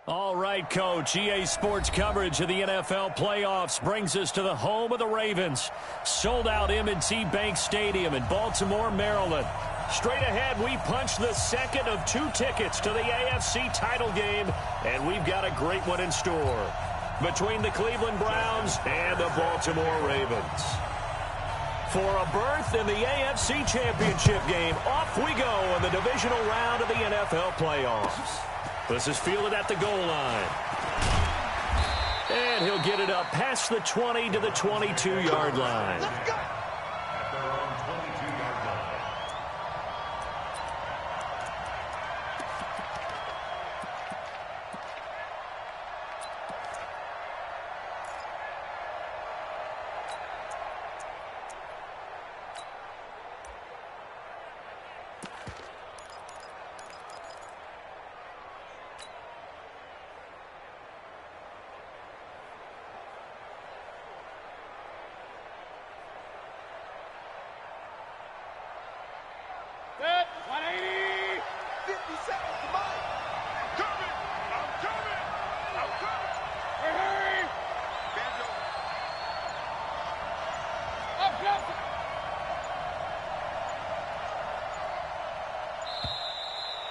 All right, Coach. EA Sports coverage of the NFL playoffs brings us to the home of the Ravens. Sold out M&T Bank Stadium in Baltimore, Maryland. Straight ahead, we punch the second of 2 tickets to the AFC title game, and we've got a great one in store between the Cleveland Browns and the Baltimore Ravens. For a berth in the AFC Championship game, off we go in the divisional round of the NFL playoffs. This is fielded at the goal line. And he'll get it up past the 20 to the 22-yard line. Let's go.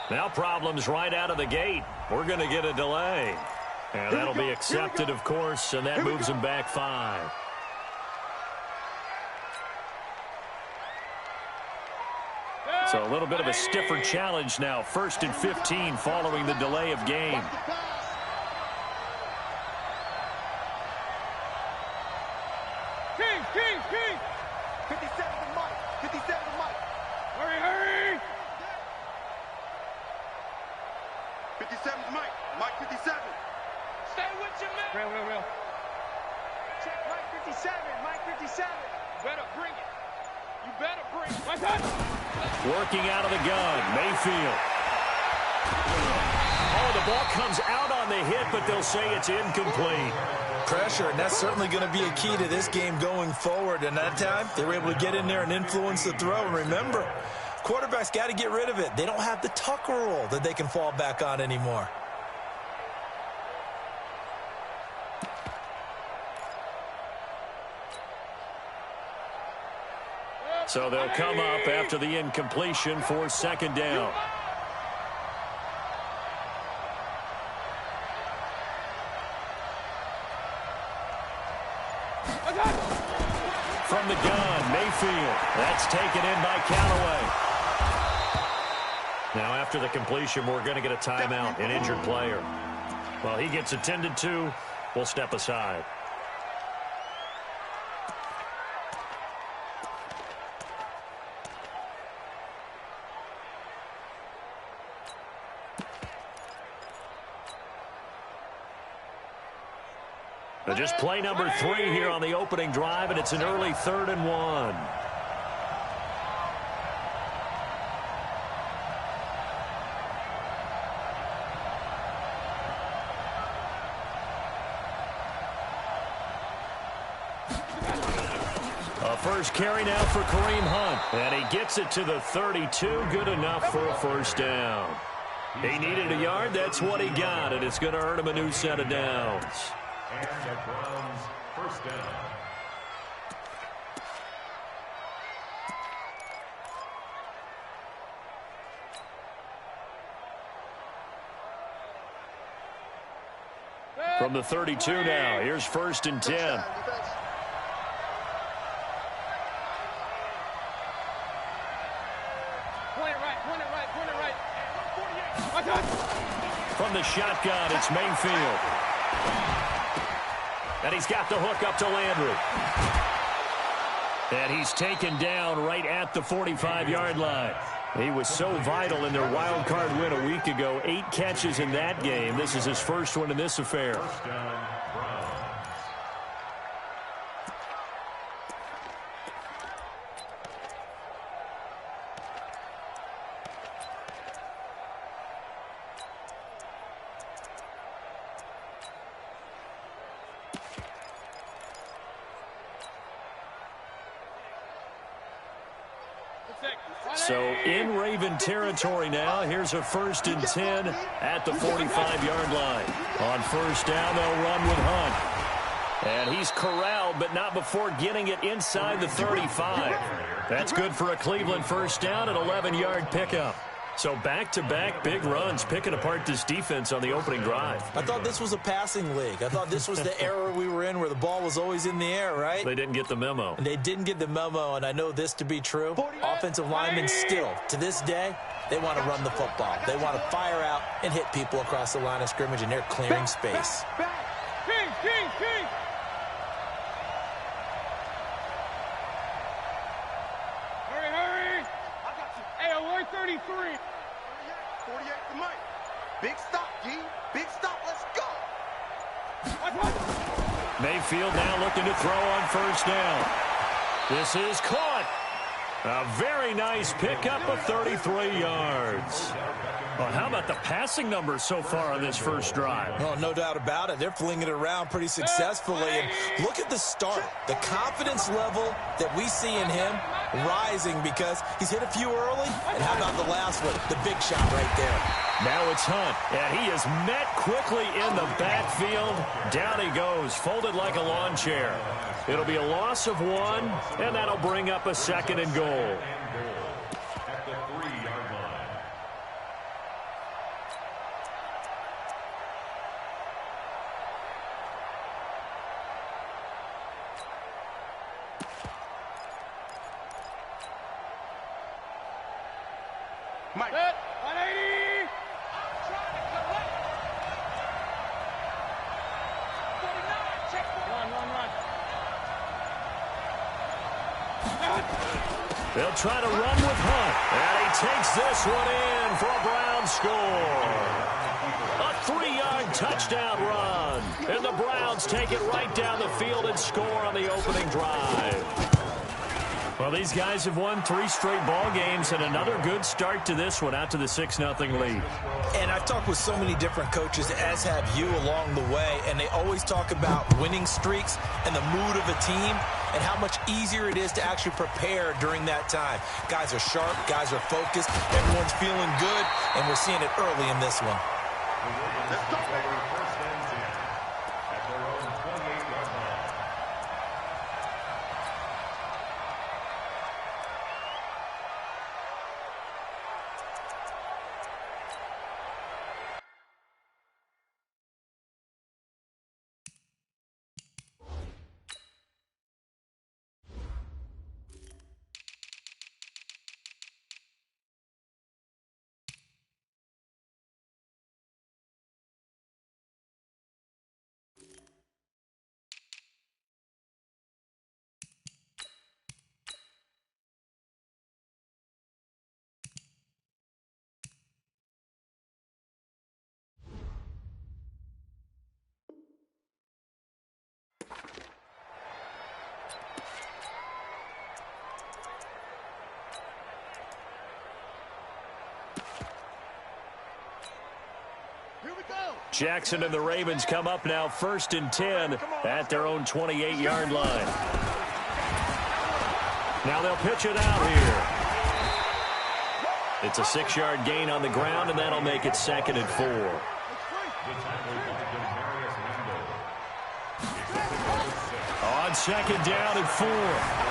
Now problems right out of the gate. We're going to get a delay. And that'll be accepted, of course, and that moves him back 5. So a little bit of a stiffer challenge now. 1st and 15 following the delay of game. King. 57 to Mike. 57 to Mike. Hurry. 57 to Mike. Mike 57. Stay with your man. Real. Check Mike 57. Mike 57. Better bring it. You better bring it. Like that. Working out of the gun, Mayfield. Oh, the ball comes out on the hit, but they'll say it's incomplete. Pressure, and that's certainly going to be a key to this game going forward. And that time, they were able to get in there and influence the throw. And remember, quarterbacks got to get rid of it. They don't have the Tucker rule that they can fall back on anymore. So they'll come up after the incompletion for 2nd down. From the gun, Mayfield. That's taken in by Callaway. Now after the completion, we're going to get a timeout, an injured player. Well, he gets attended to. We'll step aside. Just play number 3 here on the opening drive, and it's an early 3rd and 1. A first carry now for Kareem Hunt, and he gets it to the 32. Good enough for a 1st down. He needed a yard. That's what he got, and it's going to earn him a new set of downs. And the Browns, 1st down. From the 32 now, here's 1st and 10. Point it right. From the shotgun, it's Mayfield. And he's got the hook up to Landry. And he's taken down right at the 45-yard line. He was so vital in their wild card win a week ago. 8 catches in that game. This is his first one in this affair. 1st down, Browns. So in Raven territory now. Here's a 1st and 10 at the 45-yard line. On 1st down, they'll run with Hunt. And he's corralled, but not before getting it inside the 35. That's good for a Cleveland 1st down, an 11-yard pickup. So back-to-back big runs, picking apart this defense on the opening drive. I thought this was a passing league. I thought this was the era we were in where the ball was always in the air, right? They didn't get the memo. And they didn't get the memo, and I know this to be true. Offensive linemen still, to this day, they want to run the football. They want to fire out and hit people across the line of scrimmage, and they're clearing space. King. Hurry. Hey, alert 33. 48 to Mike. Big stop, G. Big stop. Let's go. Mayfield now looking to throw on 1st down. This is caught. A very nice pickup of 33 yards. Well, how about the passing numbers so far on this first drive? Oh, no doubt about it. They're flinging it around pretty successfully. And look at the start. The confidence level that we see in him rising because he's hit a few early. And how about the last one? The big shot right there. Now it's Hunt, and he is met quickly in the backfield. Down he goes, folded like a lawn chair. It'll be a loss of 1, and that'll bring up a 2nd and goal. At the 3-yard line. Mike. 180. Trying to collect. 49. Check. Run. They'll try to run with Hunt, and he takes this one in for a Brown score. A 3-yard touchdown run, and the Browns take it right down the field and score on the opening drive. Well, these guys have won 3 straight ball games, and another good start to this one out to the 6-0 lead. And I've talked with so many different coaches, as have you along the way, and they always talk about winning streaks and the mood of a team and how much easier it is to actually prepare during that time. Guys are sharp, guys are focused, everyone's feeling good, and we're seeing it early in this one. Let's go. 1st and 10 at their own 28-yard line. Jackson and the Ravens come up now 1st and 10 at their own 28-yard line. Now they'll pitch it out here. It's a 6-yard gain on the ground, and that'll make it 2nd and 4. On 2nd down and 4,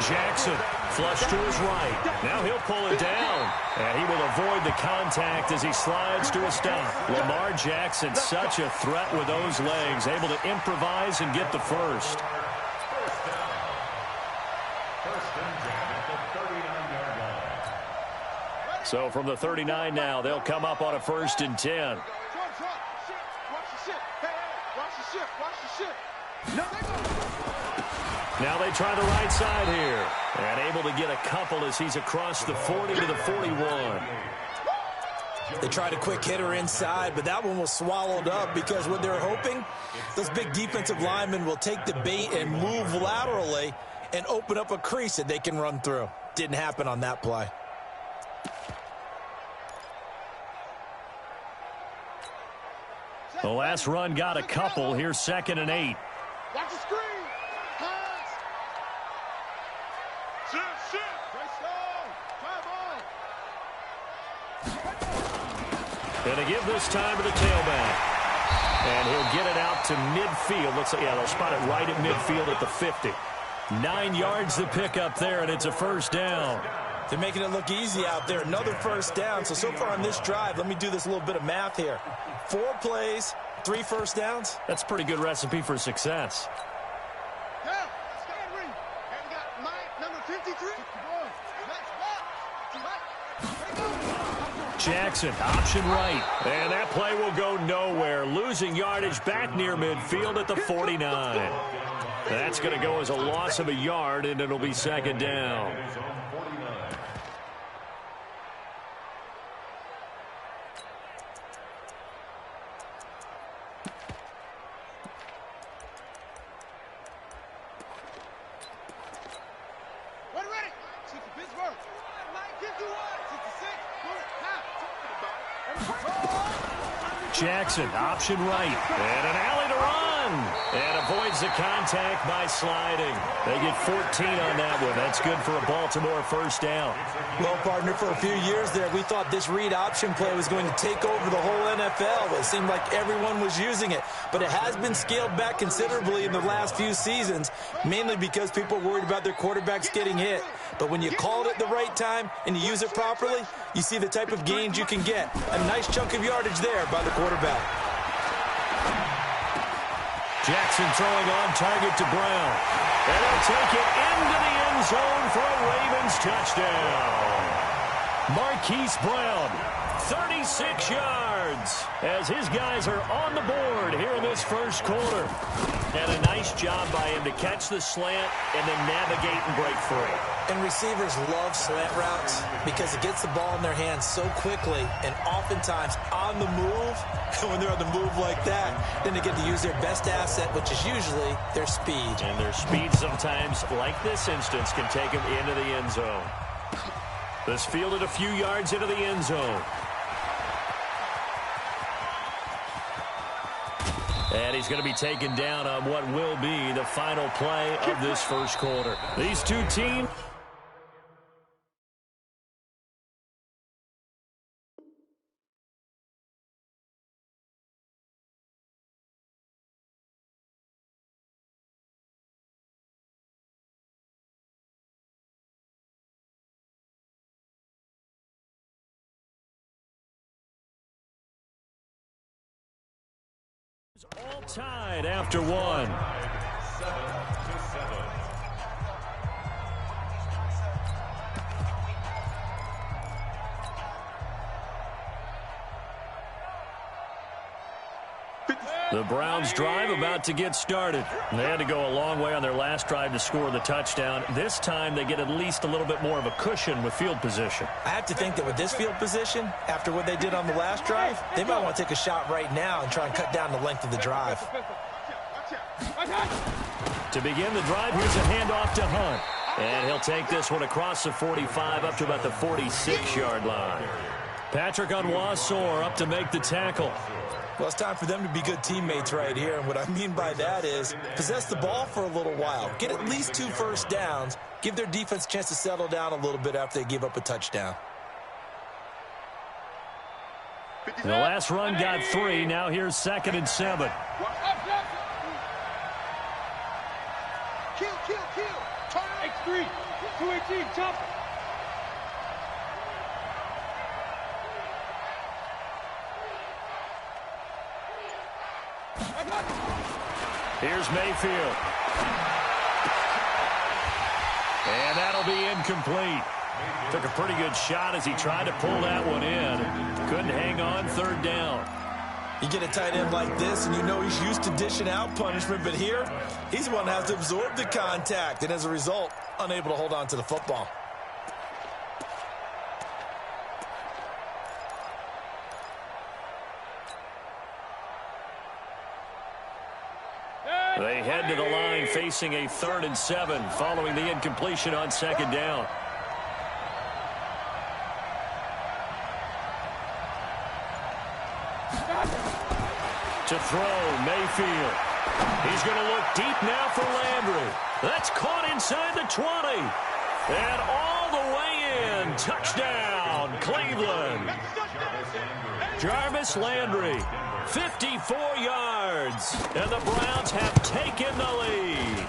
Jackson flush to his right. Now he'll pull it down, and he will avoid the contact as he slides to a stop. Lamar Jackson, such a threat with those legs, able to improvise and get the first. So from the 39 now, they'll come up on a 1st and 10. Now they try the right side here. And able to get a couple as he's across the 40 to the 41. They tried a quick hitter inside, but that one was swallowed up because what they're hoping, those big defensive linemen will take the bait and move laterally and open up a crease that they can run through. Didn't happen on that play. The last run got a couple. Here's 2nd and 8. Watch the screen. Hands. Going to give this time to the tailback. And he'll get it out to midfield. Looks like, yeah, they'll spot it right at midfield at the 50. 9 yards to pick up there, and it's a first down. They're making it look easy out there. Another first down. So far on this drive, let me do this little bit of math here. 4 plays, 3 first downs. That's a pretty good recipe for success. Jackson, option right. And that play will go nowhere. Losing yardage back near midfield at the 49. That's going to go as a loss of a yard, and it'll be second down. Jackson, option right, and an alley to run, and avoids the contact by sliding. They get 14 on that one. That's good for a Baltimore first down. Well, partner, for a few years there, we thought this read option play was going to take over the whole NFL. It seemed like everyone was using it, but it has been scaled back considerably in the last few seasons, mainly because people are worried about their quarterbacks getting hit. But when you call it at the right time and you use it properly, you see the type of gains you can get. A nice chunk of yardage there by the quarterback. Jackson throwing on target to Brown. And he'll take it into the end zone for a Ravens touchdown. Marquise Brown, 36 yards, as his guys are on the board here in this first quarter. And a nice job by him to catch the slant and then navigate and break free. And receivers love slant routes because it gets the ball in their hands so quickly and oftentimes on the move. And when they're on the move like that, then they get to use their best asset, which is usually their speed. And their speed sometimes, like this instance, can take them into the end zone. This fielded a few yards into the end zone. And he's going to be taken down on what will be the final play of this first quarter. These two teams... all tied after one. 7-7. The Browns drive about to get started. They had to go a long way on their last drive to score the touchdown. This time they get at least a little bit more of a cushion with field position. I have to think that with this field position, after what they did on the last drive, they might want to take a shot right now and try and cut down the length of the drive. To begin the drive, here's a handoff to Hunt. And he'll take this one across the 45 up to about the 46-yard line. Patrick Onwuasor up to make the tackle. Well, it's time for them to be good teammates right here. And what I mean by that is possess the ball for a little while. Get at least 2 first downs. Give their defense a chance to settle down a little bit after they give up a touchdown. The last run got 3. Now here's 2nd and 7. Kill. X3. 218, jump. Here's Mayfield. And that'll be incomplete. Took a pretty good shot as he tried to pull that one in. Couldn't hang on, 3rd down. You get a tight end like this, and you know he's used to dishing out punishment, but here, he's the one that has to absorb the contact, and as a result, unable to hold on to the football. They head to the line facing a 3rd and 7 following the incompletion on 2nd down. To throw, Mayfield. He's going to look deep now for Landry. That's caught inside the 20. And all the way in. Touchdown, Cleveland. Jarvis Landry, 54 yards. And the Browns have taken the lead.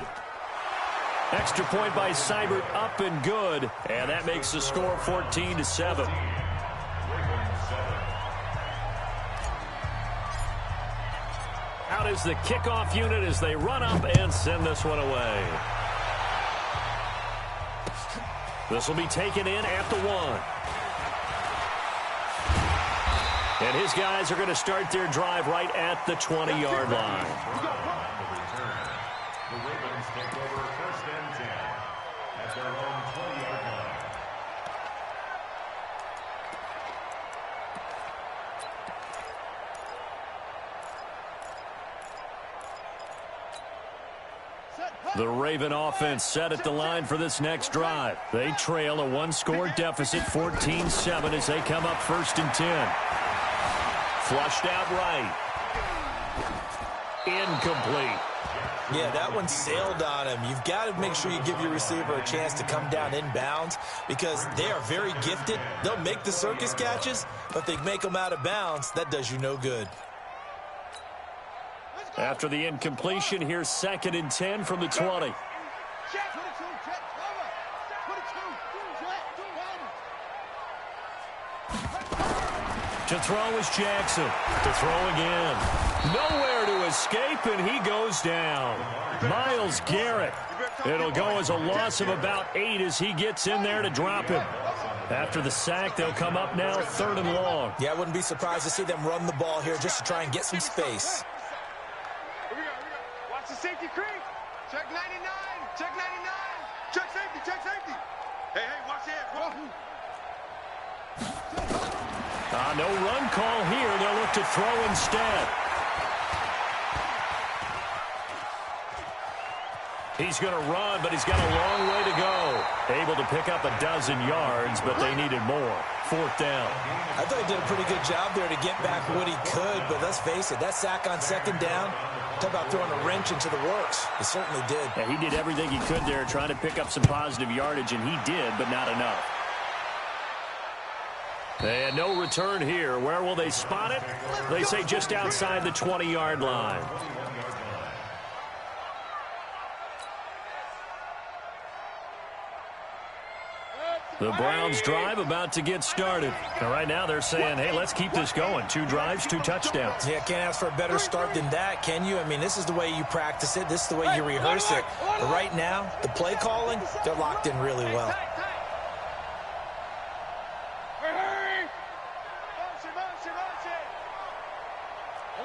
Extra point by Seibert, up and good. And that makes the score 14-7. Out is the kickoff unit as they run up and send this one away. This will be taken in at the 1. And his guys are going to start their drive right at the 20-yard line. The Ravens take over 1st and 10 at their own 20-yard line. The Raven offense set at the line for this next drive. They trail a one-score deficit, 14-7, as they come up 1st and 10. Flushed out right. Incomplete. Yeah, that one sailed on him. You've got to make sure you give your receiver a chance to come down inbounds because they are very gifted. They'll make the circus catches, but if they make them out of bounds, that does you no good. After the incompletion, here's 2nd and 10 from the 20. To throw is Jackson. To throw again. Nowhere to escape, and he goes down. Myles Garrett. It'll go as a loss of about 8 as he gets in there to drop him. After the sack, they'll come up now 3rd and long. Yeah, I wouldn't be surprised to see them run the ball here just to try and get some space. Watch the safety creep. Check 99. Check 99. Check safety. Check safety. Hey, watch it. No run call here. They'll look to throw instead. He's going to run, but he's got a long way to go. Able to pick up a dozen yards, but they needed more. 4th down. I thought he did a pretty good job there to get back what he could, but let's face it, that sack on 2nd down, talk about throwing a wrench into the works. He certainly did. Yeah, he did everything he could there trying to pick up some positive yardage, and he did, but not enough. And no return here. Where will they spot it? They say just outside the 20-yard line. The Browns drive about to get started. And right now they're saying, hey, let's keep this going. 2 drives, 2 touchdowns. Yeah, can't ask for a better start than that, can you? I mean, this is the way you practice it. This is the way you rehearse it. But right now, the play calling, they're locked in really well.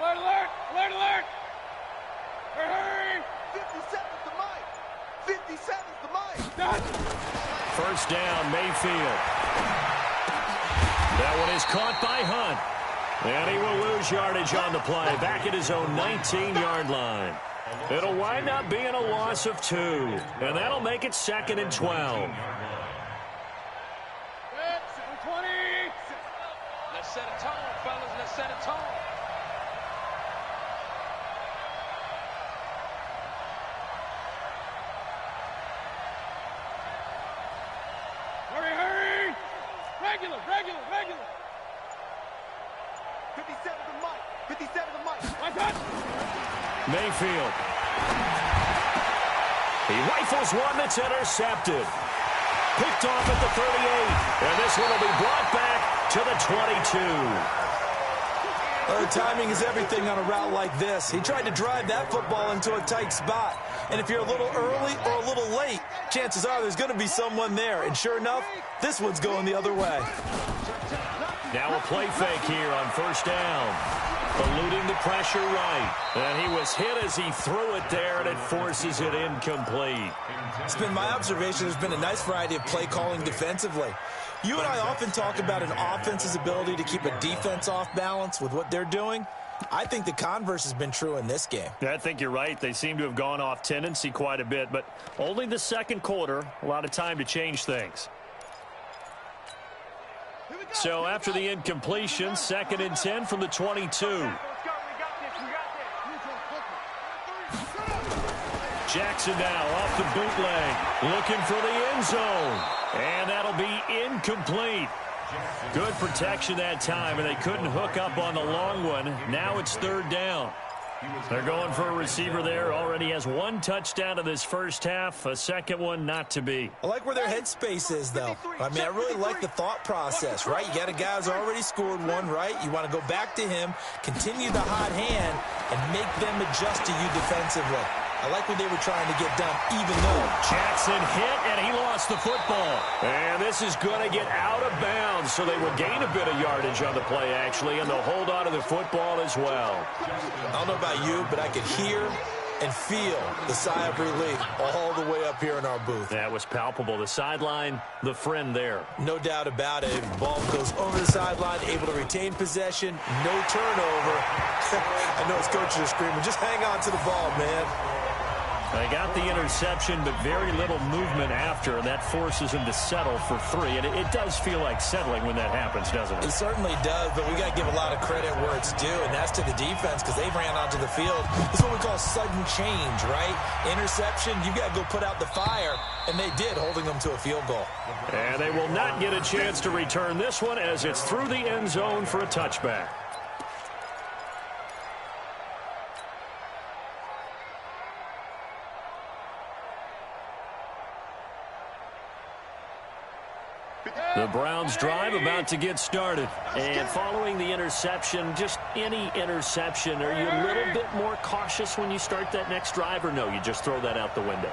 Alert, alert, alert, alert. Hurry. 57's the mic. 57's the mic. 1st down, Mayfield. That one is caught by Hunt. And he will lose yardage on the play. Back at his own 19-yard line. It'll wind up being a loss of 2. And that'll make it 2nd and 12. 20. Let's set a tone, fellas. Let's set a tone. Hurry. Regular. 57 the mic. 57 the mic. My God. Mayfield. He rifles one that's intercepted. Picked off at the 38. And this one will be brought back to the 22. The timing is everything on a route like this. He tried to drive that football into a tight spot. And if you're a little early or a little late, chances are there's going to be someone there. And sure enough, this one's going the other way. Now a play fake here on 1st down. Eluding the pressure right. And he was hit as he threw it there, and it forces it incomplete. It's been my observation there's been a nice variety of play calling defensively. You and I often talk about an offense's ability to keep a defense off balance with what they're doing. I think the converse has been true in this game. I think you're right. They seem to have gone off tendency quite a bit, but only the 2nd quarter, a lot of time to change things. So after the incompletion, 2nd and 10 from the 22. Jackson now off the bootleg, looking for the end zone. And that'll be incomplete. Good protection that time, and they couldn't hook up on the long one. Now it's third down. They're going for a receiver there. Already has one touchdown in this first half. A second one not to be. I like where their headspace is, though. I mean, I really like the thought process, right? You got a guy who's already scored one, right? You want to go back to him, continue the hot hand, and make them adjust to you defensively. I like what they were trying to get done, even though Jackson hit, and he lost the football. And this is going to get out of bounds, so they will gain a bit of yardage on the play, actually, and they'll hold on to the football as well. I don't know about you, but I could hear and feel the sigh of relief all the way up here in our booth. That was palpable. The sideline, the friend there. No doubt about it. Ball goes over the sideline, able to retain possession, no turnover. I know his coaches are screaming, just hang on to the ball, man. They got the interception, but very little movement after, and that forces him to settle for 3. And it does feel like settling when that happens, doesn't it? It certainly does, but we got to give a lot of credit where it's due, and that's to the defense because they ran onto the field. This is what we call sudden change, right? Interception, you got to go put out the fire, and they did, holding them to a field goal. And they will not get a chance to return this one as it's through the end zone for a touchback. The Browns drive about to get started. And following the interception, just any interception, are you a little bit more cautious when you start that next drive, or no, you just throw that out the window?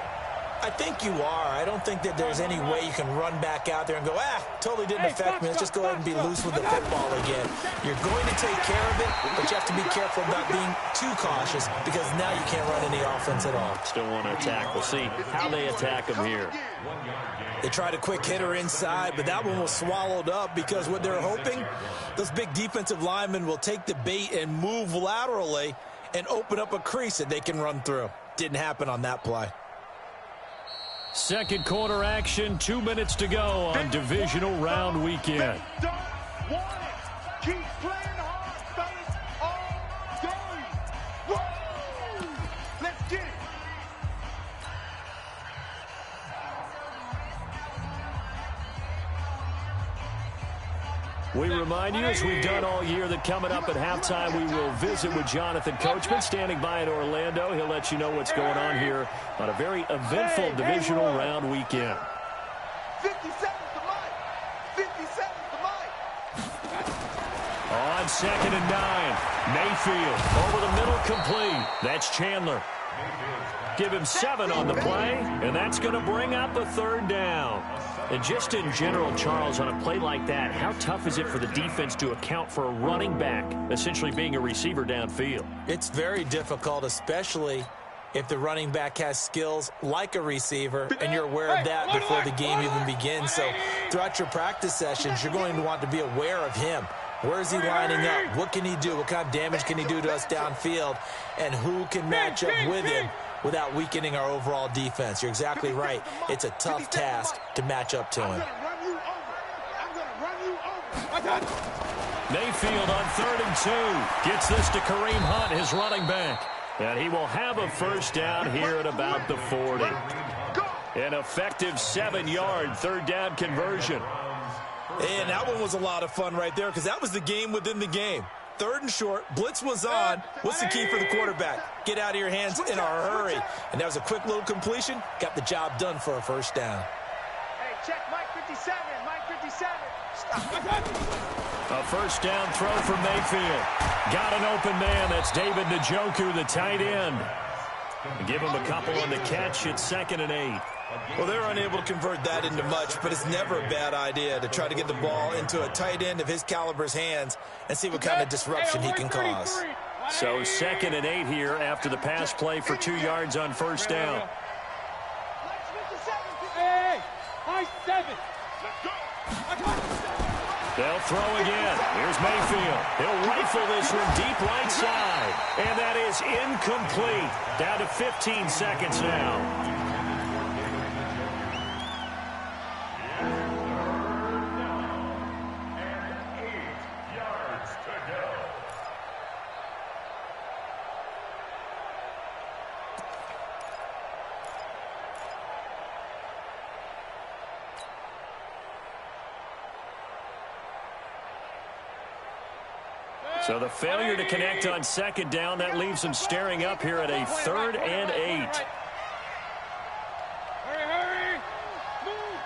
I think you are. I don't think that there's any way you can run back out there and go, totally didn't affect me. Let's just go ahead and be loose with the football again. You're going to take care of it, but you have to be careful about being too cautious because now you can't run any offense at all. Still want to attack. We'll see how they attack them here. They tried a quick hitter inside, but that one was swallowed up because what they're hoping, those big defensive linemen will take the bait and move laterally and open up a crease that they can run through. Didn't happen on that play. Second quarter action, 2 minutes to go on divisional round weekend. Don't want it. Keep playing hard, fellas, all day. Whoa! Let's get it. We remind you, as we've done all year, that coming up at halftime, we will visit with Jonathan Coachman, standing by in Orlando. He'll let you know what's going on here on a very eventful divisional round weekend. 50 seconds to Mike. 50 seconds to Mike. On 2nd and 9, Mayfield over the middle, complete. That's Chandler. Give him 7 on the play, and that's going to bring up a third down. And just in general, Charles, on a play like that, how tough is it for the defense to account for a running back essentially being a receiver downfield? It's very difficult, especially if the running back has skills like a receiver, and you're aware of that before the game even begins. So throughout your practice sessions, you're going to want to be aware of him. Where is he lining up? What can he do? What kind of damage can he do to us downfield? And who can match up with him without weakening our overall defense? You're exactly right. It's a tough task to match up to him. Mayfield on 3rd and 2. Gets this to Kareem Hunt, his running back. And he will have a first down here at about the 40. An effective 7-yard third down conversion. And that one was a lot of fun right there because that was the game within the game. 3rd and short, blitz was on. What's the key for the quarterback? Get out of your hands in a hurry. And that was a quick little completion. Got the job done for a first down. Hey, check Mike 57. Mike 57. Stop. A first down throw for Mayfield. Got an open man. That's David Njoku, the tight end. Give him a couple on the catch. It's 2nd and 8. Well, they're unable to convert that into much, but it's never a bad idea to try to get the ball into a tight end of his caliber's hands and see what kind of disruption he can cause. So 2nd and 8 here after the pass play for 2 yards on first down. Hey, Mike 7. They'll throw again. Here's Mayfield. He'll rifle this one deep right side. And that is incomplete. Down to 15 seconds now. So the failure to connect on second down, that leaves them staring up here at a 3rd and 8. Hurry! Move!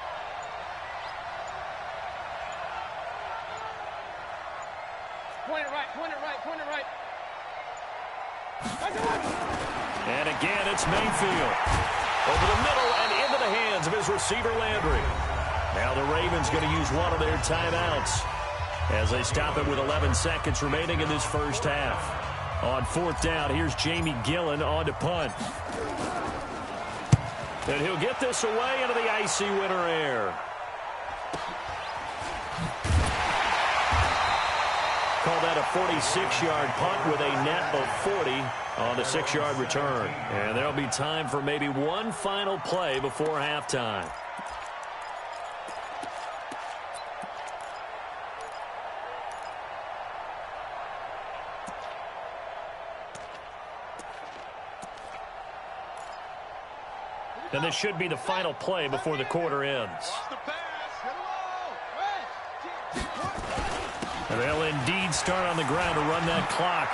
Point it right. And again, it's Mayfield. Over the middle and into the hands of his receiver, Landry. Now the Ravens going to use one of their timeouts as they stop it with 11 seconds remaining in this first half. On 4th down, here's Jamie Gillen on to punt. And he'll get this away into the icy winter air. Call that a 46-yard punt with a net of 40 on the 6-yard return. And there'll be time for maybe one final play before halftime. And this should be the final play before the quarter ends. And they'll indeed start on the ground to run that clock.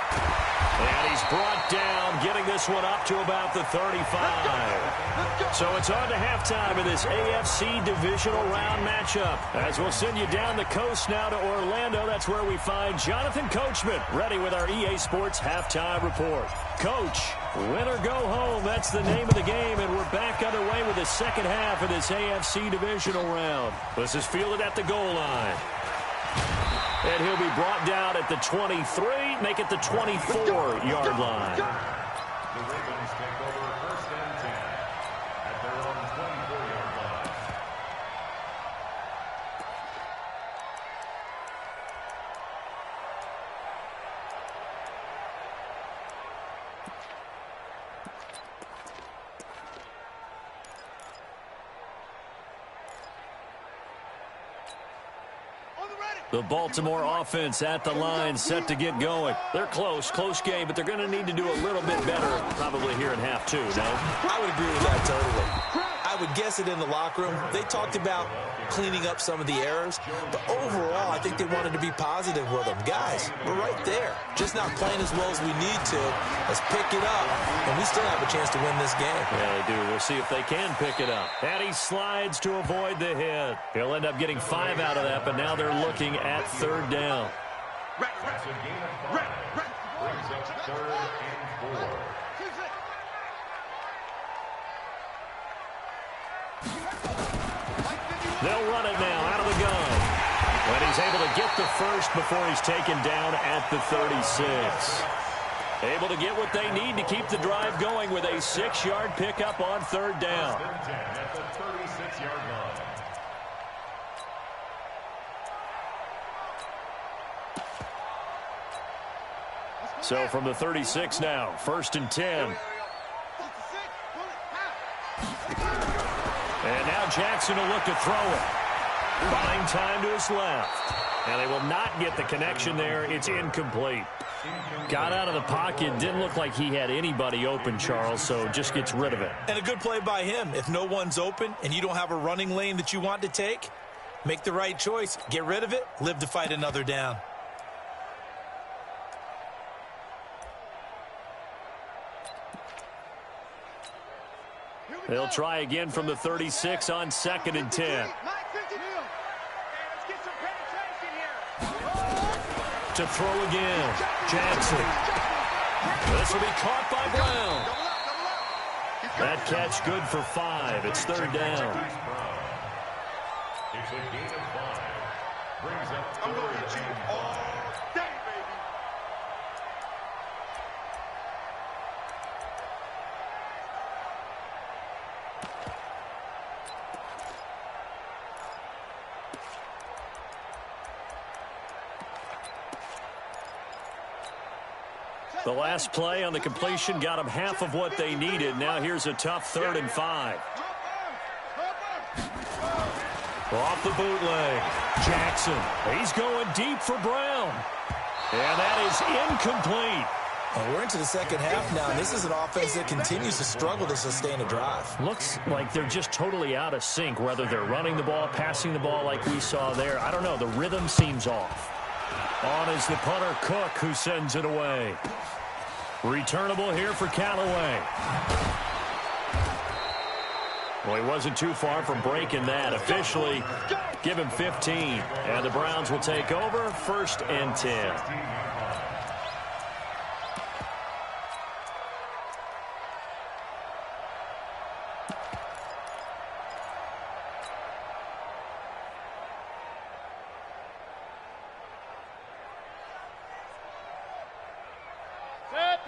And he's brought down, getting this one up to about the 35. So it's on to halftime in this AFC divisional round matchup. As we'll send you down the coast now to Orlando, that's where we find Jonathan Coachman, ready with our EA Sports halftime report. Coach, win or go home, that's the name of the game, and we're back underway with the second half of this AFC divisional round. This is fielded at the goal line. And he'll be brought down at the 23, make it the 24-yard line. The Ravens take over 1st and 10 at their own 24-yard line. The Baltimore offense at the line, set to get going. They're close game, but they're going to need to do a little bit better probably here in half 2, no? I would agree with that totally. I would guess it in the locker room. They talked about cleaning up some of the errors, but overall, I think they wanted to be positive with them. Guys, we're right there. Just not playing as well as we need to. Let's pick it up, and we still have a chance to win this game. Yeah, they do. We'll see if they can pick it up. And he slides to avoid the hit. He'll end up getting 5 out of that, but now they're looking at 3rd down. That's a gain of 5. Brings up 3rd and 4. They'll run it now out of the gun. But he's able to get the first before he's taken down at the 36. Able to get what they need to keep the drive going with a 6-yard pickup on 3rd down. 1st and 10 at the 36-yard line. So from the 36 now, 1st and 10. And now Jackson will look to throw it. Buying time to his left. And they will not get the connection there. It's incomplete. Got out of the pocket. Didn't look like he had anybody open, Charles, so just gets rid of it. And a good play by him. If no one's open and you don't have a running lane that you want to take, make the right choice. Get rid of it. Live to fight another down. They'll try again from the 36 on 2nd and 10. To throw again. Jackson. This will be caught by Brown. That catch good for 5. It's 3rd down. It's a gain of 5. Brings up 3rd I'm going to hit you all day, baby. The last play on the completion got them half of what they needed. Now here's a tough 3rd and 5. Off the bootleg. Jackson. He's going deep for Brown. And that is incomplete. Well, we're into the second half now, and this is an offense that continues to struggle to sustain a drive. Looks like they're just totally out of sync, whether they're running the ball, passing the ball like we saw there. I don't know. The rhythm seems off. On is the punter, Cook, who sends it away. Returnable here for Callaway. Well, he wasn't too far from breaking that. Officially, give him 15. And the Browns will take over 1st and 10.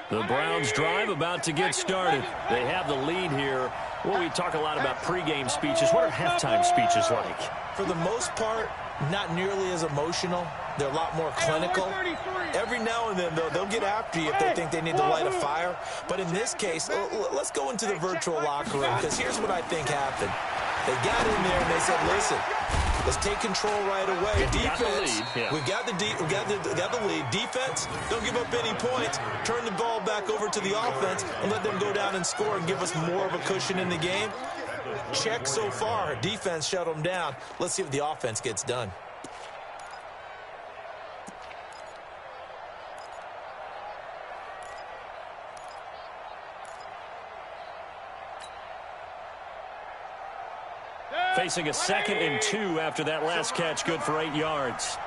The Browns drive about to get started. They have the lead here. Well, we talk a lot about pregame speeches. What are halftime speeches like? For the most part, not nearly as emotional. They're a lot more clinical. Every now and then, though, they'll get after you if they think they need to light a fire. But in this case, let's go into the virtual locker room, because here's what I think happened. They got in there and they said, listen, let's take control right away. Defense, we got the lead. Defense, don't give up any points. Turn the ball back over to the offense and let them go down and score and give us more of a cushion in the game. Check so far. Defense shut them down. Let's see if the offense gets done. Facing a 2nd and 2 after that last catch, good for 8 yards.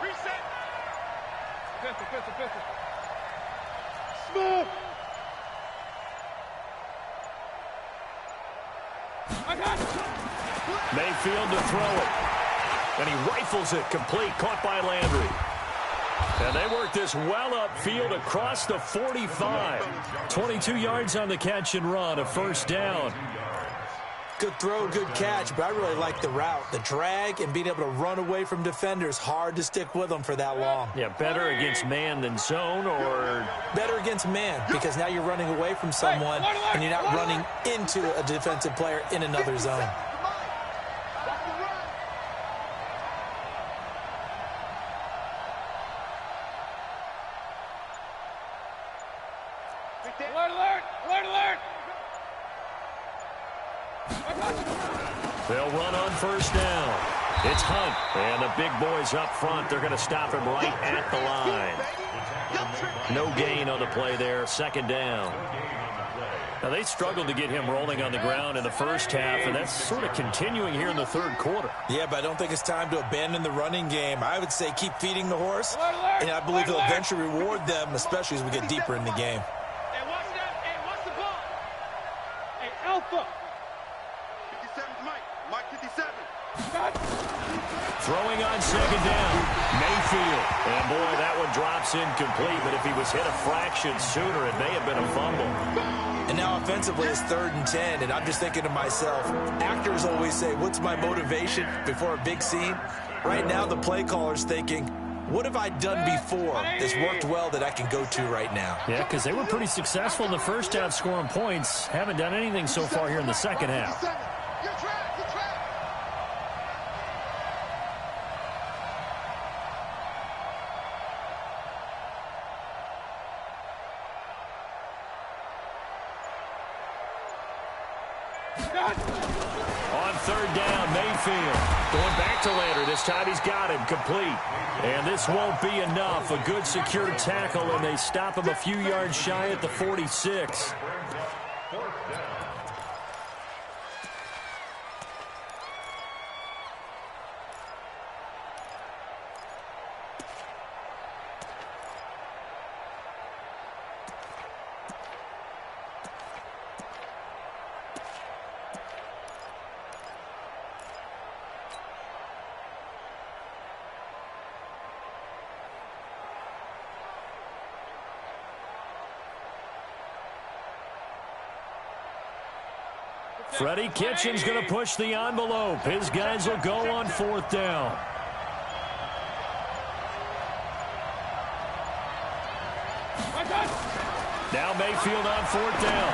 Reset. Smooth. Mayfield to throw it. And he rifles it complete, caught by Landry. And they work this well upfield across the 45. 22 yards on the catch and run, a 1st down. Good throw, good catch, but I really like the route. The drag and being able to run away from defenders, hard to stick with them for that long. Yeah, better against man than zone, or? Better against man, because now you're running away from someone and you're not running into a defensive player in another zone. Alert! They'll run on 1st down. It's Hunt, and the big boys up front. They're going to stop him right at the line. No gain on the play there, 2nd down. Now, they struggled to get him rolling on the ground in the first half, and that's sort of continuing here in the 3rd quarter. Yeah, but I don't think it's time to abandon the running game. I would say keep feeding the horse, and I believe he'll eventually reward them, especially as we get deeper in the game. Hey, watch that. Hey, watch the ball. Hey, Alpha. 57's Mike 57. Throwing on 2nd down. Mayfield. And, boy, that one drops incomplete, but if he was hit a fraction sooner, it may have been a fumble. And now offensively it's 3rd and 10, and I'm just thinking to myself, actors always say, what's my motivation before a big scene? Right now the play caller's thinking, what have I done before that's worked well that I can go to right now? Yeah, because they were pretty successful in the first half scoring points. Haven't done anything so far here in the second half. On 3rd down, Mayfield going back to Landry. This time he's got him complete. And this won't be enough. A good secured tackle, and they stop him a few yards shy at the 46. Freddie Kitchen's going to push the envelope. His guys will go on 4th down. Now Mayfield on 4th down.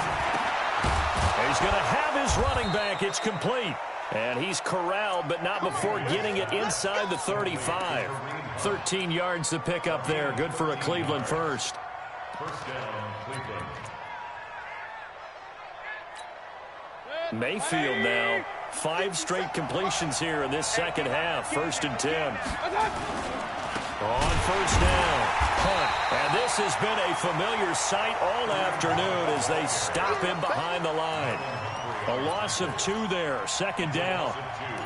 He's going to have his running back. It's complete. And he's corralled, but not before getting it inside the 35. 13 yards to pick up there. Good for a Cleveland first. 1st down, Cleveland. Mayfield now 5 straight completions here in this second half. 1st and 10. On 1st down, punt. And this has been a familiar sight all afternoon as they stop him behind the line. A loss of 2 there, 2nd down.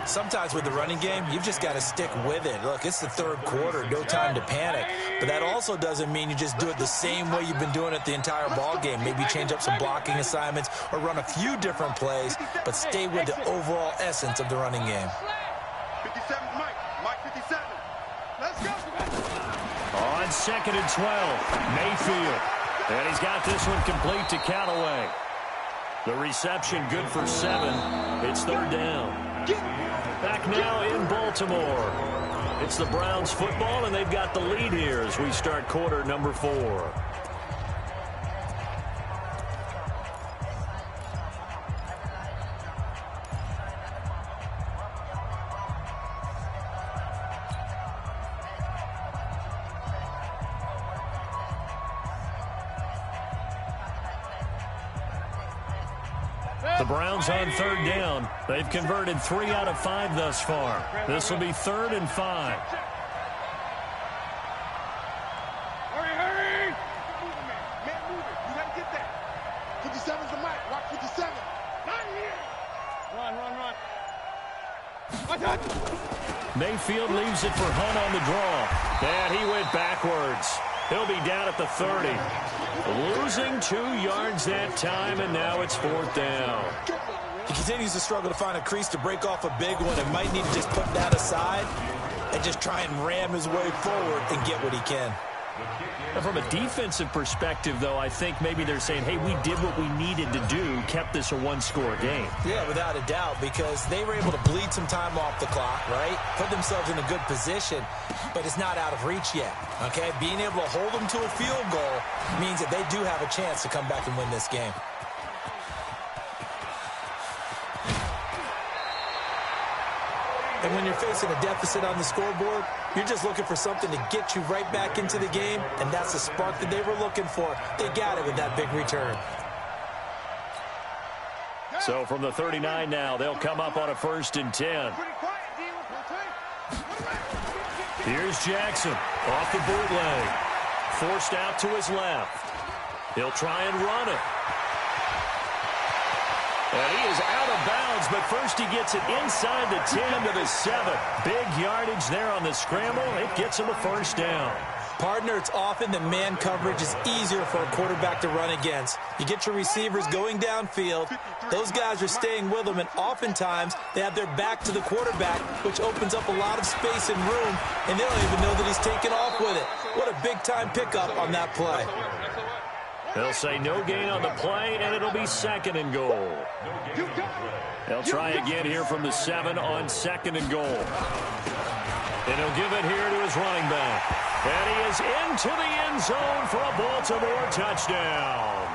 Sometimes with the running game, you've just got to stick with it. Look, it's the 3rd quarter, no time to panic. But that also doesn't mean you just do it the same way you've been doing it the entire ball game. Maybe change up some blocking assignments or run a few different plays, but stay with the overall essence of the running game. 57, Mike 57. Let's go. On 2nd and 12, Mayfield. And he's got this one complete to Callaway. The reception good for 7. It's 3rd down. Back now in Baltimore. It's the Browns football, and they've got the lead here as we start quarter number 4. The Browns on 3rd down. They've converted 3 out of 5 thus far. This will be 3rd and 5. Hurry! Man, move it. You gotta get that. 57's the mic. Watch 57. Not here. Run. Mayfield leaves it for Hunt on the draw. And he went backwards. He'll be down at the 30. Losing 2 yards that time, and now it's 4th down. He continues to struggle to find a crease to break off a big one and might need to just put that aside and just try and ram his way forward and get what he can. And from a defensive perspective, though, I think maybe they're saying, hey, we did what we needed to do, kept this a 1-score game. Yeah, without a doubt, because they were able to bleed some time off the clock, right? Put themselves in a good position, but it's not out of reach yet, okay? Being able to hold them to a field goal means that they do have a chance to come back and win this game. And when you're facing a deficit on the scoreboard, you're just looking for something to get you right back into the game, and that's the spark that they were looking for. They got it with that big return. So from the 39 now, they'll come up on a 1st and 10. Here's Jackson off the bootleg. Forced out to his left. He'll try and run it. And he is out of bounds, but first he gets it inside the 10 to the 7. Big yardage there on the scramble. It gets him a 1st down. Partner, it's often that man coverage is easier for a quarterback to run against. You get your receivers going downfield. Those guys are staying with them, and oftentimes they have their back to the quarterback, which opens up a lot of space and room, and they don't even know that he's taken off with it. What a big-time pickup on that play. They'll say no gain on the play, and it'll be 2nd and goal. They'll try again here from the 7 on 2nd and goal. And he'll give it here to his running back. And he is into the end zone for a Baltimore touchdown.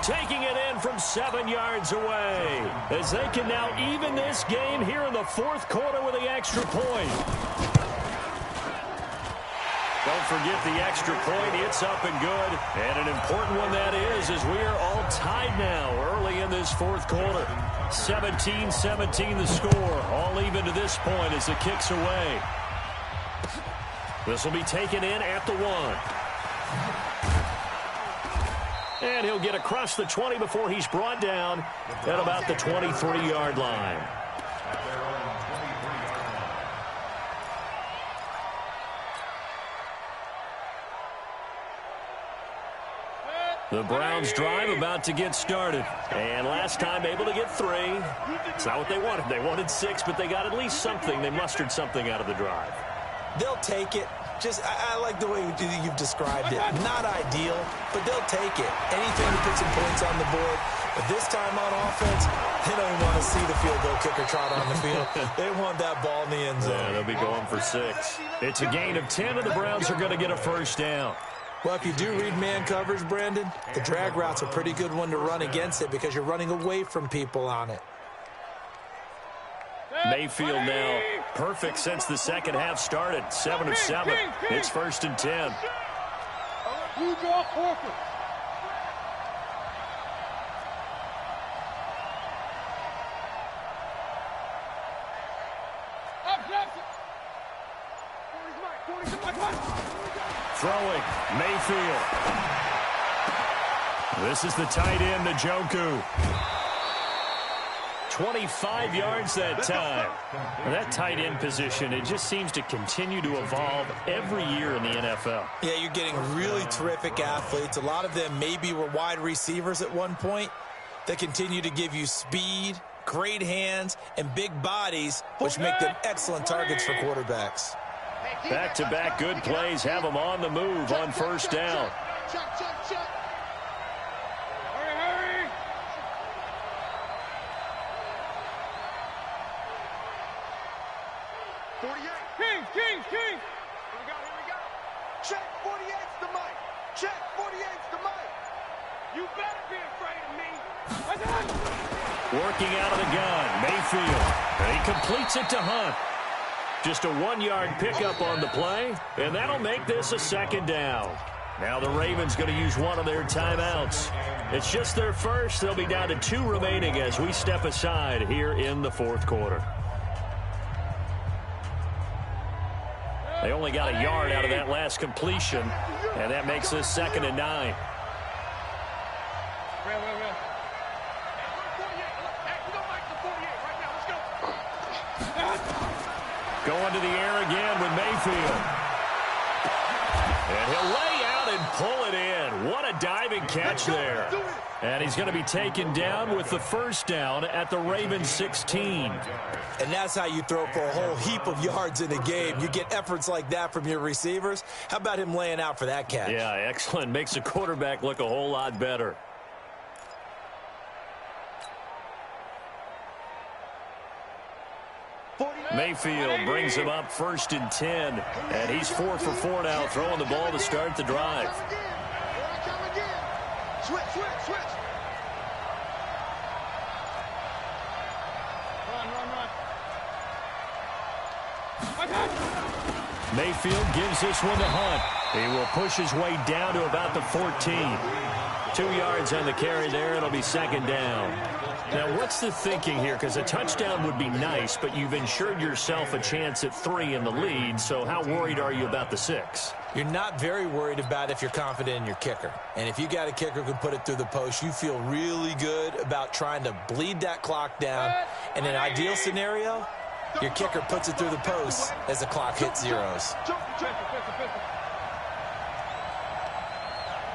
Taking it in from 7 yards away as they can now even this game here in the 4th quarter with the extra point. Don't forget the extra point. It's up and good. And an important one that is, as we are all tied now early in this 4th quarter. 17-17 the score. All even to this point as the kick's away. This will be taken in at the 1. And he'll get across the 20 before he's brought down at about the 23-yard line. The Browns drive about to get started. And last time able to get 3. It's not what they wanted. They wanted 6, but they got at least something. They mustered something out of the drive. They'll take it. I like the way you've described it. Not ideal, but they'll take it. Anything to put some points on the board. But this time on offense, they don't even want to see the field goal kicker trot on the field. They want that ball in the end zone. Yeah, they'll be going for 6. It's a gain of 10, and the Browns are going to get a 1st down. Well, if you do read man coverage, Brandon, the drag route's a pretty good one to run against it because you're running away from people on it. Mayfield now perfect since the second half started. 7 of 7. It's 1st and 10. Throwing, Mayfield. This is the tight end, Njoku. 25 yards that time. That tight end position, it just seems to continue to evolve every year in the NFL. Yeah, you're getting really terrific athletes. A lot of them maybe were wide receivers at one point. They continue to give you speed, great hands, and big bodies, which make them excellent targets for quarterbacks. Back-to-back good plays have them on the move on first down. Hurry. 48. Kings. Here we go. Check 48's the mic. Check 48's the mic. You better be afraid of me. Working out of the gun, Mayfield. And he completes it to Hunt. Just a 1-yard pickup on the play, and that'll make this a second down. Now the Ravens going to use one of their timeouts. It's just their first. They'll be down to 2 remaining as we step aside here in the fourth quarter. They only got a yard out of that last completion, and that makes this 2nd and 9. Going to the air again with Mayfield. And he'll lay out and pull it in. What a diving catch there. And he's going to be taken down with the first down at the Ravens 16. And that's how you throw for a whole heap of yards in a game. You get efforts like that from your receivers. How about him laying out for that catch? Yeah, excellent. Makes the quarterback look a whole lot better. Mayfield brings him up 1st and 10. And he's 4 for 4 now, throwing the ball to start the drive. Switch. Run. Mayfield gives this one to Hunt. He will push his way down to about the 14. 2 yards on the carry there. It'll be 2nd down. Now, what's the thinking here? Because a touchdown would be nice, but you've ensured yourself a chance at 3 in the lead, so how worried are you about the 6? You're not very worried about if you're confident in your kicker. And if you got a kicker who can put it through the post, you feel really good about trying to bleed that clock down. In an ideal scenario, your kicker puts it through the post as the clock hits zeros.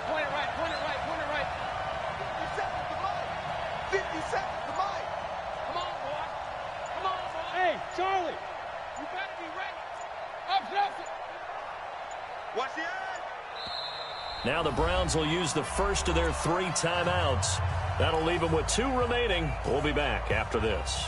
Point it right. 50 seconds to Mike. Come on, boy. Hey, Charlie. You better be ready. Up. Watch the edge. Now the Browns will use the first of their 3 timeouts. That'll leave them with 2 remaining. We'll be back after this.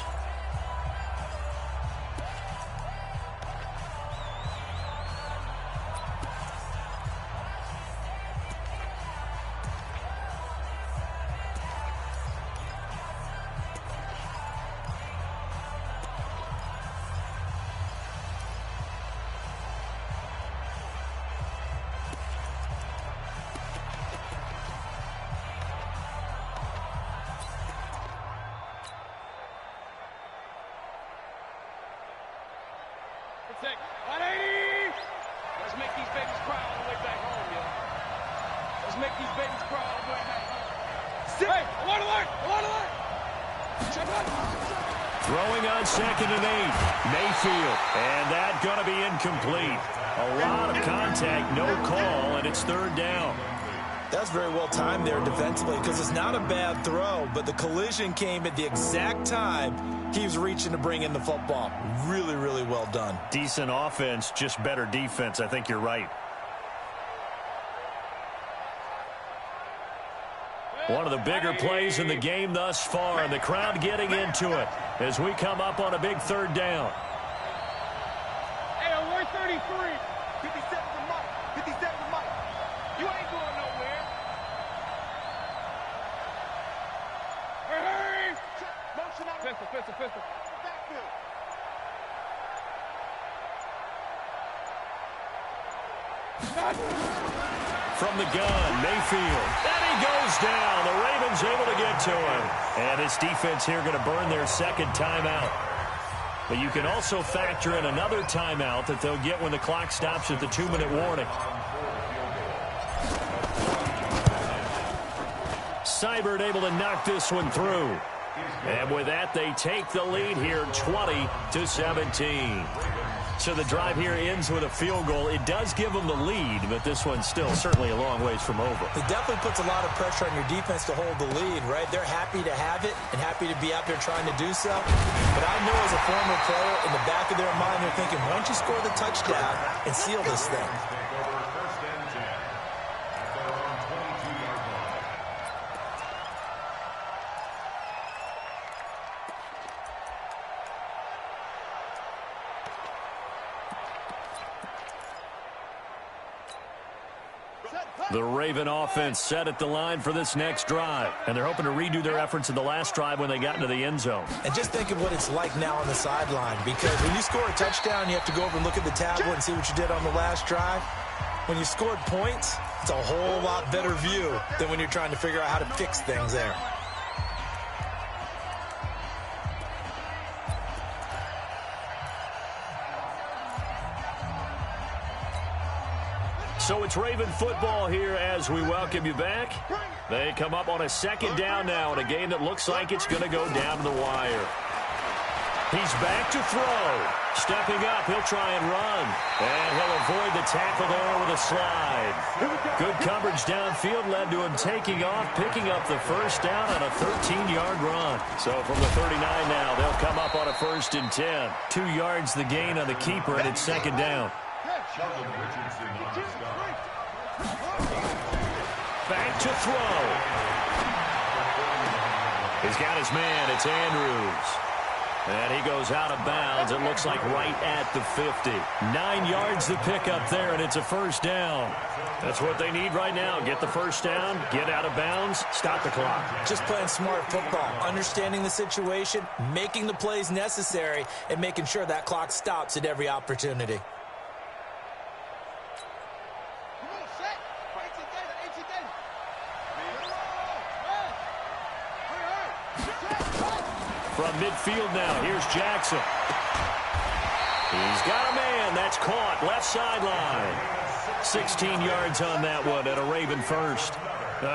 Let's make these babies cry all the way back home, yo. Let's make these babies cry all the way back home. Hey, alert! Check out. Throwing on 2nd and 8. Mayfield. And that going to be incomplete. A lot of contact, no call, and it's 3rd down. That's very well timed there defensively because it's not a bad throw, but the collision came at the exact time he was reaching to bring in the football. Really, really well done. Decent offense, just better defense. I think you're right. One of the bigger plays in the game thus far, and the crowd getting into it as we come up on a big 3rd down. Hey, we're 33. 57 to Mike. 57 to Mike. You ain't going nowhere. Hurry! Motion out. Pistol. Backfield. From the gun, Mayfield. And he goes down. The Ravens able to get to him. And his defense here going to burn their 2nd timeout. But you can also factor in another timeout that they'll get when the clock stops at the 2-minute warning. Seibert able to knock this one through. And with that, they take the lead here 20-17. So the drive here ends with a field goal. It does give them the lead, but this one's still certainly a long ways from over. It definitely puts a lot of pressure on your defense to hold the lead, right? They're happy to have it and happy to be out there trying to do so. But I know as a former player, in the back of their mind, they're thinking, why don't you score the touchdown and seal this thing? The Raven offense set at the line for this next drive, and they're hoping to redo their efforts in the last drive when they got into the end zone. And just think of what it's like now on the sideline, because when you score a touchdown, you have to go over and look at the tablet and see what you did on the last drive. When you scored points, it's a whole lot better view than when you're trying to figure out how to fix things there. So it's Raven football here as we welcome you back. They come up on a second down now in a game that looks like it's going to go down to the wire. He's back to throw. Stepping up, he'll try and run. And he'll avoid the tackle there with a slide. Good coverage downfield led to him taking off, picking up the first down on a 13-yard run. So from the 39 now, they'll come up on a 1st and 10. 2 yards the gain on the keeper, and it's second down. Back to throw. He's got his man. It's Andrews. And he goes out of bounds. It looks like right at the 50. 9 yards to pick up there, and it's a first down. That's what they need right now. Get the first down, get out of bounds, stop the clock. Just playing smart football, understanding the situation, making the plays necessary, and making sure that clock stops at every opportunity. From midfield now, here's Jackson. He's got a man. That's caught. Left sideline. 16 yards on that one and a Raven first.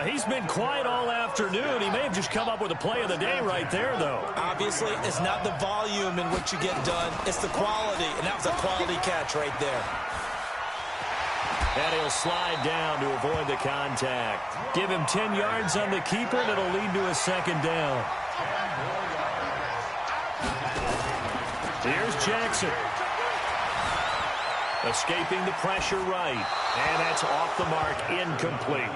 He's been quiet all afternoon. He may have just come up with a play of the day right there, though. Obviously, it's not the volume in which you get done. It's the quality, and that was a quality catch right there. And he'll slide down to avoid the contact. Give him 10 yards on the keeper, and it'll lead to a second down. Here's Jackson. Escaping the pressure right. And that's off the mark, incomplete.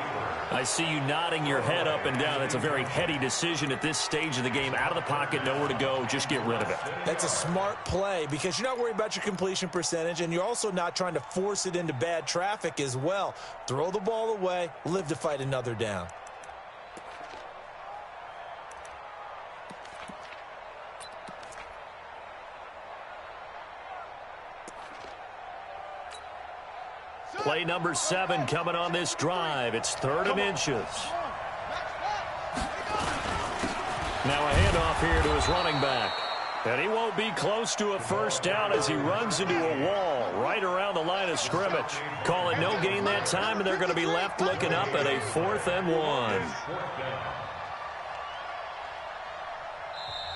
I see you nodding your head up and down. That's a very heady decision at this stage of the game. Out of the pocket, nowhere to go. Just get rid of it. That's a smart play because you're not worried about your completion percentage, and you're also not trying to force it into bad traffic as well. Throw the ball away, live to fight another down. Play number 7 coming on this drive. It's 3rd and inches. Now a handoff here to his running back. And he won't be close to a first down as he runs into a wall right around the line of scrimmage. Call it no gain that time, and they're going to be left looking up at a 4th and 1.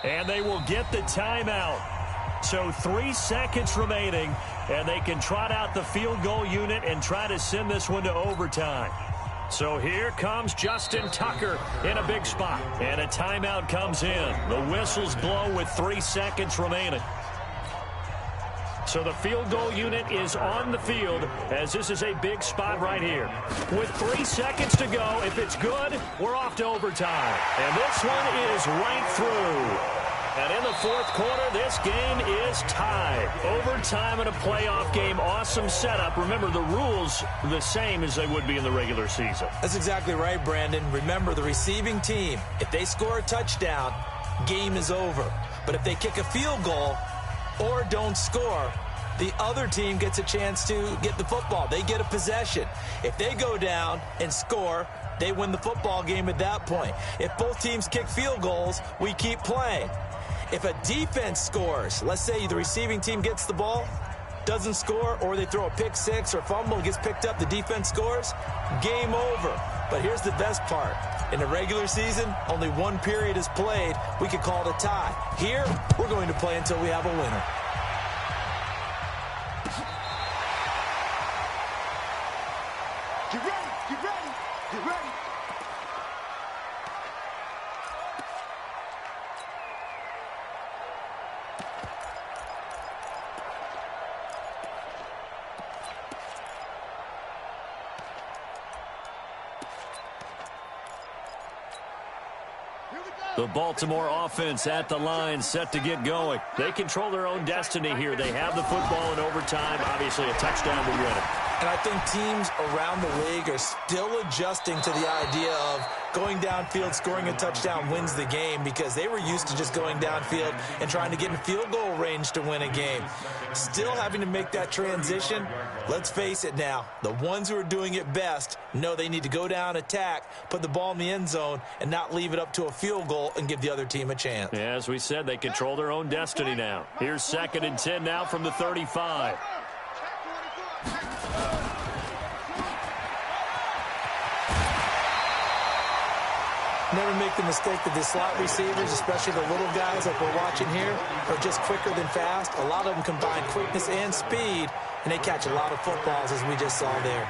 And they will get the timeout. So 3 seconds remaining, and they can trot out the field goal unit and try to send this one to overtime. So here comes Justin Tucker in a big spot, and a timeout comes in. The whistles blow with 3 seconds remaining. So the field goal unit is on the field as this is a big spot right here. With 3 seconds to go, if it's good, we're off to overtime. And this one is right through. And in the 4th quarter, this game is tied. Overtime in a playoff game. Awesome setup. Remember, the rules are the same as they would be in the regular season. That's exactly right, Brandon. Remember, the receiving team, if they score a touchdown, game is over. But if they kick a field goal or don't score, the other team gets a chance to get the football. They get a possession. If they go down and score, they win the football game at that point. If both teams kick field goals, we keep playing. If a defense scores, let's say the receiving team gets the ball, doesn't score, or they throw a pick six or fumble, gets picked up, the defense scores, game over. But here's the best part. In the regular season, only one period is played. We could call it a tie. Here, we're going to play until we have a winner. Get ready, get ready, get ready. The Baltimore offense at the line, set to get going. They control their own destiny here. They have the football in overtime. Obviously, a touchdown to win it. And I think teams around the league are still adjusting to the idea of going downfield, scoring a touchdown wins the game, because they were used to just going downfield and trying to get in field goal range to win a game. Still having to make that transition. Let's face it now, the ones who are doing it best know they need to go down, attack, put the ball in the end zone, and not leave it up to a field goal and give the other team a chance. Yeah, as we said, they control their own destiny now. Here's 2nd and 10 now from the 35. Never make the mistake that the slot receivers, especially the little guys like we're watching here, are just quicker than fast. A lot of them combine quickness and speed, and they catch a lot of footballs, as we just saw there.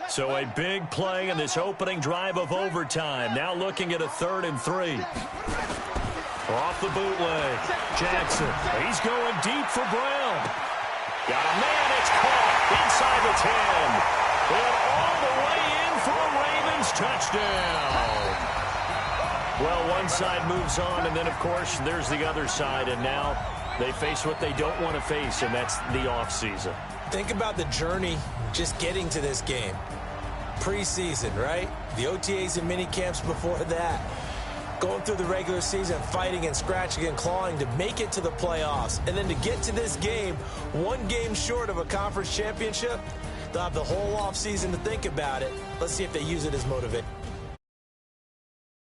So a big play in this opening drive of overtime. Now looking at a 3rd and 3. Off the bootleg. Jackson. He's going deep for Brown. Got a man. It's caught inside the 10. And all the way in for a Ravens touchdown. Well, one side moves on, and then, of course, there's the other side. And now they face what they don't want to face, and that's the offseason. Think about the journey just getting to this game. Preseason, right? The OTAs and mini camps before that. Going through the regular season, fighting and scratching and clawing to make it to the playoffs. And then to get to this game, one game short of a conference championship, they'll have the whole offseason to think about it. Let's see if they use it as motivation.